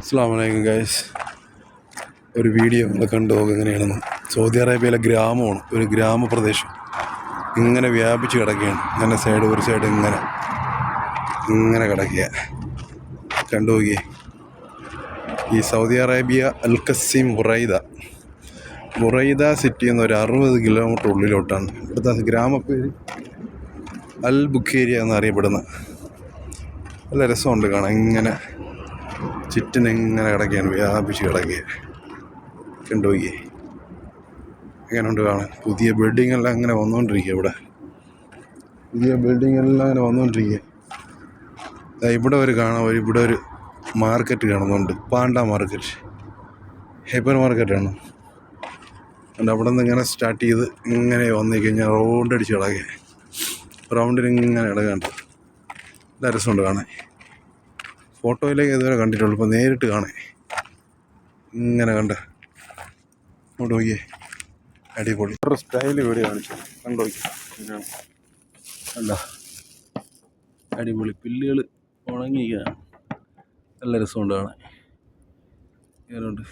അസ്സലാമു അലൈക്കും ഗൈസ്. ഒരു വീഡിയോ നമ്മൾ കണ്ടു നോക്കുക എങ്ങനെയാണെന്ന്. സൗദി അറേബ്യയിലെ ഗ്രാമമാണ്, ഒരു ഗ്രാമപ്രദേശം ഇങ്ങനെ വ്യാപിച്ച് കിടക്കുകയാണ്. ഇങ്ങനെ സൈഡ് ഒരു സൈഡ് ഇങ്ങനെ കിടക്കുക. കണ്ടു നോക്കിയേ. ഈ സൗദി അറേബ്യ അൽ ഖസീം ബുറൈദ സിറ്റിയിൽ നിന്ന് ഒരു 60 കിലോമീറ്റർ ഉള്ളിലോട്ടാണ്. ഇവിടുത്തെ ഗ്രാമപ്പേര് അൽ ബുഖേരിയ എന്നറിയപ്പെടുന്ന. നല്ല രസമുണ്ട് കാണാൻ. ഇങ്ങനെ ചുറ്റിനിങ്ങനെ കിടക്കുകയാണ്, വ്യാപിച്ച് കിടക്കുക. കണ്ടുപോയി എങ്ങനെയുണ്ട് കാണാൻ. പുതിയ ബിൽഡിംഗ് എല്ലാം അങ്ങനെ വന്നുകൊണ്ടിരിക്കുക. പുതിയ ബിൽഡിംഗ് എല്ലാം അങ്ങനെ വന്നുകൊണ്ടിരിക്കുക. ഇവിടെ ഒരു മാർക്കറ്റ് കാണുന്നുണ്ട്, പാണ്ട മാർക്കറ്റ്, ഹൈപ്പർ മാർക്കറ്റാണ്. അതുകൊണ്ട് അവിടെ നിന്ന് ഇങ്ങനെ സ്റ്റാർട്ട് ചെയ്ത് ഇങ്ങനെ വന്നു കഴിഞ്ഞാൽ റൗണ്ട് അടിച്ച് കിടക്കുക. റൗണ്ടിന് ഇങ്ങനെ കിടക്കാണ്ട് നല്ല രസമുണ്ട് കാണാൻ. ഫോട്ടോയിലേക്ക് ഇതുവരെ കണ്ടിട്ടുള്ളൂ, ഇപ്പോൾ നേരിട്ട് കാണാൻ ഇങ്ങനെ അങ്ങോട്ട് നോക്കിയേ. അടിപൊളി ഒരു സ്റ്റൈൽ വീഡിയോ കാണിച്ചു. കണ്ടു നോക്കി. അല്ല അടിപൊളി പുല്ലുകൾ ഉണങ്ങിയിരിക്കുകയാണ്. നല്ല രസമുണ്ട് കാണാൻ. എങ്ങനെയുണ്ട്?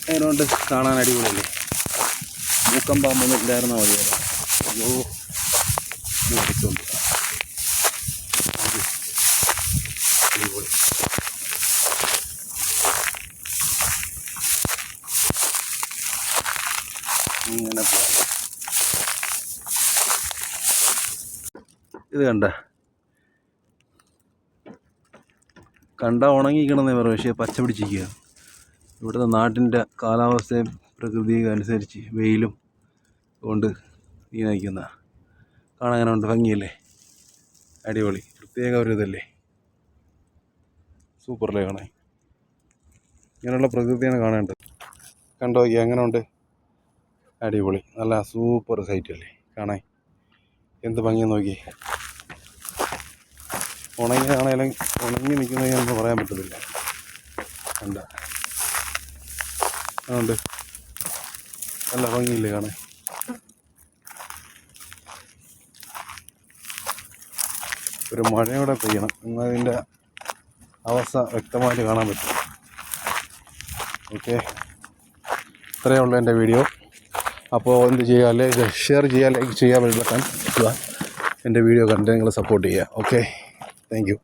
എങ്ങനെയുണ്ട് കാണാൻ? അടിപൊളിയല്ലേ? മൂക്കമ്പാമ്പൊന്നും ഇല്ലായിരുന്നാൽ മതിയായിരുന്നു. അയ്യോ അടിച്ചുണ്ട്. അടിപൊളി. ഇങ്ങനെ ഇത് കണ്ട ഉണങ്ങിക്കണമെന്നേ പറയും, പക്ഷേ പച്ച പിടിച്ചിരിക്കുക. ഇവിടുത്തെ നാട്ടിൻ്റെ കാലാവസ്ഥയും പ്രകൃതിയും അനുസരിച്ച് വെയിലും കൊണ്ട് ഈ നയിക്കുന്ന കാണാൻ അങ്ങനെ ഉണ്ട്. ഭംഗിയല്ലേ? അടിപൊളി. പ്രത്യേക ഒരു ഇതല്ലേ? സൂപ്പറല്ലേ കാണാൻ? ഇങ്ങനെയുള്ള പ്രകൃതിയാണ് കാണേണ്ടത്. കണ്ടോ എങ്ങനെ ഉണ്ട്? അടിപൊളി. നല്ല സൂപ്പർ സൈറ്റ് അല്ലേ കാണാൻ? എന്ത് ഭംഗിയെന്ന് നോക്കി. ഉണങ്ങി നിൽക്കുന്നതെന്ന് പറയാൻ പറ്റത്തില്ല. അതുകൊണ്ട് നല്ല ഭംഗിയില്ലേ കാണാൻ? ഒരു മഴയോടെ പെയ്യണം, എന്നതിൻ്റെ അവസ്ഥ വ്യക്തമായിട്ട് കാണാൻ പറ്റും. ഓക്കെ, ഇത്രയേ ഉള്ളൂ എൻ്റെ വീഡിയോ. അപ്പോൾ എന്ത് ചെയ്യുക, അല്ലെങ്കിൽ ഷെയർ ചെയ്യുക, ലൈക്ക് ചെയ്യുക, ബെൽ ബട്ടൺ ഇടുക. എൻ്റെ വീഡിയോ കണ്ട് നിങ്ങൾ സപ്പോർട്ട് ചെയ്യുക. Okay, thank you.